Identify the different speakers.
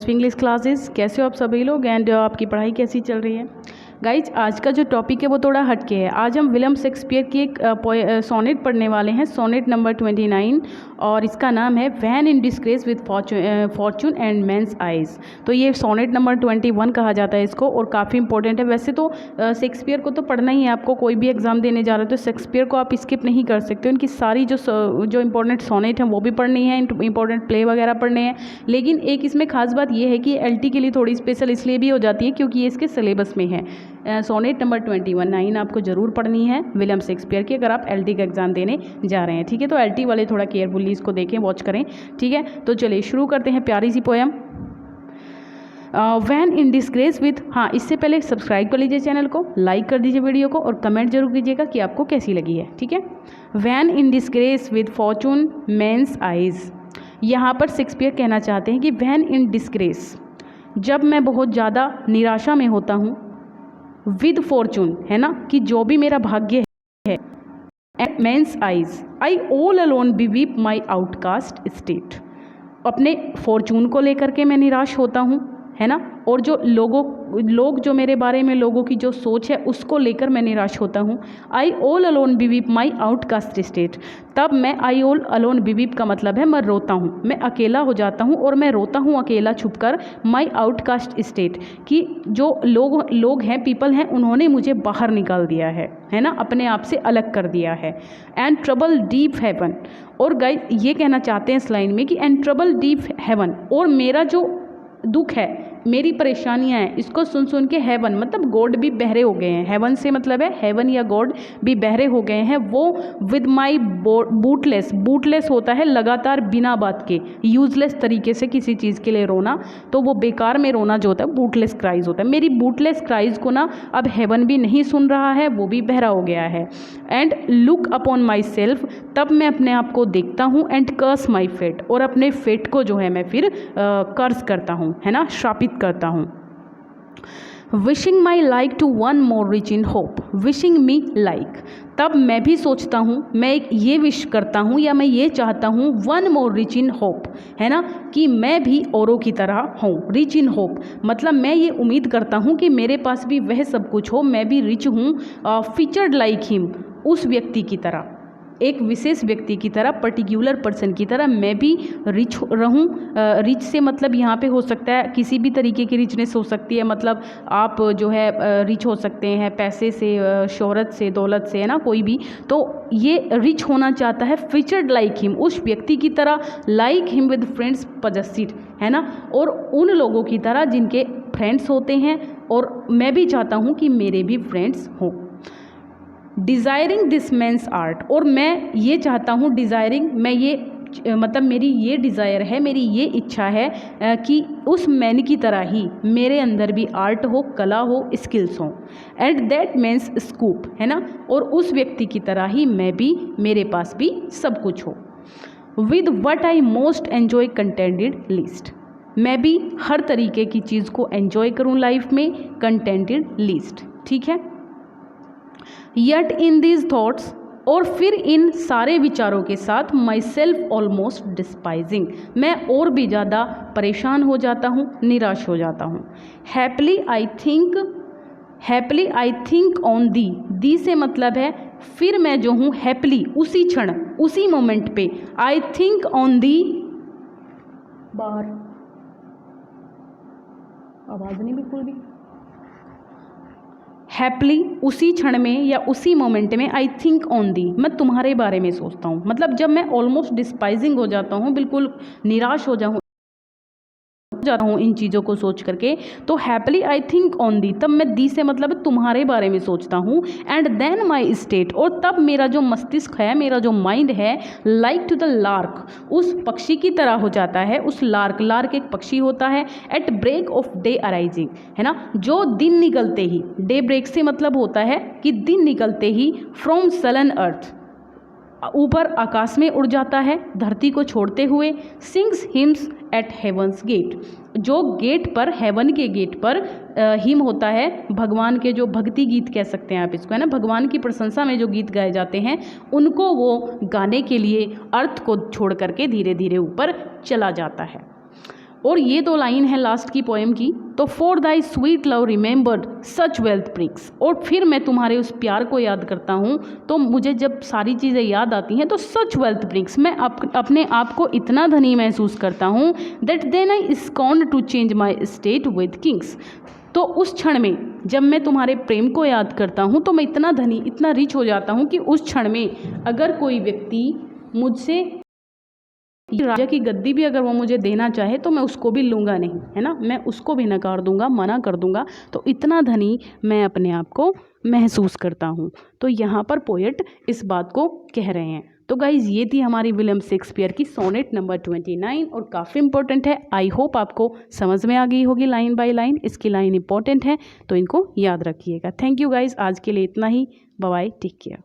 Speaker 1: English classes कैसे हो आप सभी लोग एंड आपकी पढ़ाई कैसी चल रही है गाइज। आज का जो टॉपिक है वो थोड़ा हटके है। आज हम विलियम शेक्सपियर की एक सोनेट पढ़ने वाले हैं, सोनेट नंबर 29, और इसका नाम है when in disgrace with fortune and men's eyes. तो ये सोनेट नंबर 21 कहा जाता है इसको, और काफ़ी इंपॉर्टेंट है। वैसे तो शेक्सपियर को तो पढ़ना ही है आपको, कोई भी एग्जाम देने जा रहे हो तो शेक्सपियर को आप स्किप नहीं कर सकते। उनकी सारी जो इंपॉर्टेंट सोनेट हैं वो भी पढ़नी है, इंपॉर्टेंट प्ले वगैरह पढ़ने हैं। लेकिन एक इसमें खास बात ये है कि एलटी के लिए थोड़ी स्पेशल इसलिए भी हो जाती है क्योंकि ये इसके सिलेबस में है। सोनेट नंबर 21 आपको ज़रूर पढ़नी है विलियम शेक्सपियर की, अगर आप एलटी का एग्जाम देने जा रहे हैं। ठीक है, तो एलटी वाले थोड़ा केयरफुली इसको देखें, वॉच करें। ठीक है, तो चलिए शुरू करते हैं प्यारी सी poem when in disgrace with. हाँ, इससे पहले सब्सक्राइब कर लीजिए चैनल को, लाइक कर दीजिए वीडियो को, और कमेंट जरूर कीजिएगा कि आपको कैसी लगी है। ठीक है, when in disgrace with fortune men's eyes. यहाँ पर शेक्सपियर कहना चाहते हैं कि वैन इन डिस्ग्रेस, जब मैं बहुत ज़्यादा निराशा में होता हूँ, विद फॉर्चून है ना, कि जो भी मेरा भाग्य है, and men's eyes I all alone beweep my outcast state. अपने फॉर्चून को लेकर के मैं निराश होता हूँ, है ना, और जो लोग जो मेरे बारे में, लोगों की जो सोच है उसको लेकर मैं निराश होता हूँ। आई all alone beweep my outcast state, तब मैं आई ऑल अलोन बिवीप का मतलब है मैं रोता हूँ, मैं अकेला हो जाता हूँ, और मैं रोता हूँ अकेला छुपकर। माई आउटकास्ट स्टेट, कि जो लोग हैं, पीपल हैं, उन्होंने मुझे बाहर निकाल दिया है ना, अपने आप से अलग कर दिया है। एंड ट्रबल डीप हेवन, और गाइस ये कहना चाहते हैं इस लाइन में कि एंड ट्रबल डीप हेवन, और मेरा जो दुख है, मेरी परेशानियां हैं, इसको सुन सुन के हेवन मतलब गॉड भी बहरे हो गए हैं। हेवन से मतलब है हेवन या गॉड भी बहरे हो गए हैं। वो विद माई बूटलेस होता है लगातार बिना बात के, यूजलेस तरीके से किसी चीज़ के लिए रोना, तो वो बेकार में रोना जो होता है बूटलेस क्राइज होता है। मेरी बूटलेस क्राइज को ना अब हेवन भी नहीं सुन रहा है, वो भी बहरा हो गया है। And look upon my self, तब मैं अपने आप को देखता हूँ। एंड कर्स माई फेट, और अपने फेट को जो है मैं फिर कर्स करता हूँ, है ना, श्रापित करता हूँ। Wishing my like to one more rich in hope, wishing me like, तब मैं भी सोचता हूँ, मैं एक ये विश करता हूँ या मैं ये चाहता हूँ, one more rich in hope, है ना, कि मैं भी औरों की तरह हूँ। रिच इन होप मतलब मैं ये उम्मीद करता हूँ कि मेरे पास भी वह सब कुछ हो, मैं भी रिच हूँ, फीचर्ड लाइक हिम, उस व्यक्ति की तरह, एक विशेष व्यक्ति की तरह, पर्टिकुलर पर्सन की तरह मैं भी रिच रहूं। रिच से मतलब यहाँ पे हो सकता है किसी भी तरीके की रिचनेस हो सकती है, मतलब आप जो है रिच हो सकते हैं पैसे से, शोहरत से, दौलत से, है ना, कोई भी। तो ये रिच होना चाहता है फीचर्ड लाइक हिम, उस व्यक्ति की तरह, लाइक हिम विद फ्रेंड्स पजेसिड, है ना, और उन लोगों की तरह जिनके फ्रेंड्स होते हैं, और मैं भी चाहता हूँ कि मेरे भी फ्रेंड्स हों। डिज़ायरिंग दिस मैंस आर्ट, और मैं ये चाहता हूँ, डिज़ायरिंग मैं ये मतलब मेरी ये डिज़ायर है, मेरी ये इच्छा है कि उस मैन की तरह ही मेरे अंदर भी आर्ट हो, कला हो, स्किल्स हो। एट दैट मीन्स स्कूप, है ना, और उस व्यक्ति की तरह ही मैं भी, मेरे पास भी सब कुछ हो। With what I most enjoy contented list, मैं भी हर तरीके की चीज़ को एन्जॉय करूँ लाइफ में, कंटेंटेड लिस्ट। ठीक है, यट इन दीज थाट्स, और फिर इन सारे विचारों के साथ, माई सेल्फ ऑलमोस्ट डिस्पाइजिंग, मैं और भी ज़्यादा परेशान हो जाता हूँ, निराश हो जाता हूँ। Happily I think on thee, thee से मतलब है फिर मैं जो हूँ, हैप्पली उसी क्षण, उसी मोमेंट पे, आई थिंक ऑन दी, बाहर आवाज़ नहीं बिल्कुल भी, हैप्पली उसी क्षण में या उसी मोमेंट में, आई थिंक ऑन दी मैं तुम्हारे बारे में सोचता हूँ, मतलब जब मैं ऑलमोस्ट डिस्पाइजिंग हो जाता हूँ, बिल्कुल निराश हो जाता हूँ इन चीज़ों को सोच करके, तो हैप्पली आई थिंक ऑन दी, तब मैं दी से मतलब तुम्हारे बारे में सोचता हूँ। एंड देन माई स्टेट, और तब मेरा जो मस्तिष्क है, मेरा जो माइंड है, लाइक टू द लार्क, उस पक्षी की तरह हो जाता है। उस लार्क एक पक्षी होता है। At break of day arising, है ना, जो दिन निकलते ही, डे ब्रेक से मतलब होता है कि दिन निकलते ही, फ्रॉम सलन अर्थ, ऊपर आकाश में उड़ जाता है धरती को छोड़ते हुए। Sings hymns at heaven's gate, जो गेट पर, हेवन के गेट पर हिम होता है, भगवान के जो भक्ति गीत कह सकते हैं आप इसको, है ना, भगवान की प्रशंसा में जो गीत गाए जाते हैं, उनको वो गाने के लिए अर्थ को छोड़ करके धीरे धीरे ऊपर चला जाता है। और ये 2 लाइन है लास्ट की पोएम की, तो for thy sweet love remembered such wealth brings, और फिर मैं तुम्हारे उस प्यार को याद करता हूँ तो मुझे जब सारी चीज़ें याद आती हैं तो सच वेल्थ ब्रिंग्स, मैं अपने आप को इतना धनी महसूस करता हूँ that then I scorned to change my state with kings. तो उस क्षण में जब मैं तुम्हारे प्रेम को याद करता हूँ तो मैं इतना धनी, इतना रिच हो जाता हूँ कि उस क्षण में अगर कोई व्यक्ति मुझसे राजा की गद्दी भी अगर वो मुझे देना चाहे तो मैं उसको भी लूँगा नहीं, है ना, मैं उसको भी नकार दूंगा, मना कर दूंगा। तो इतना धनी मैं अपने आप को महसूस करता हूँ। तो यहाँ पर पोएट इस बात को कह रहे हैं। तो गाइज़ ये थी हमारी विलियम शेक्सपियर की सोनेट नंबर 29 और काफ़ी इंपॉर्टेंट है। आई होप आपको समझ में आ गई होगी लाइन बाय लाइन, इसकी लाइन इंपॉर्टेंट है तो इनको याद रखिएगा। थैंक यू गाइज़, आज के लिए इतना ही। Bye bye, take care.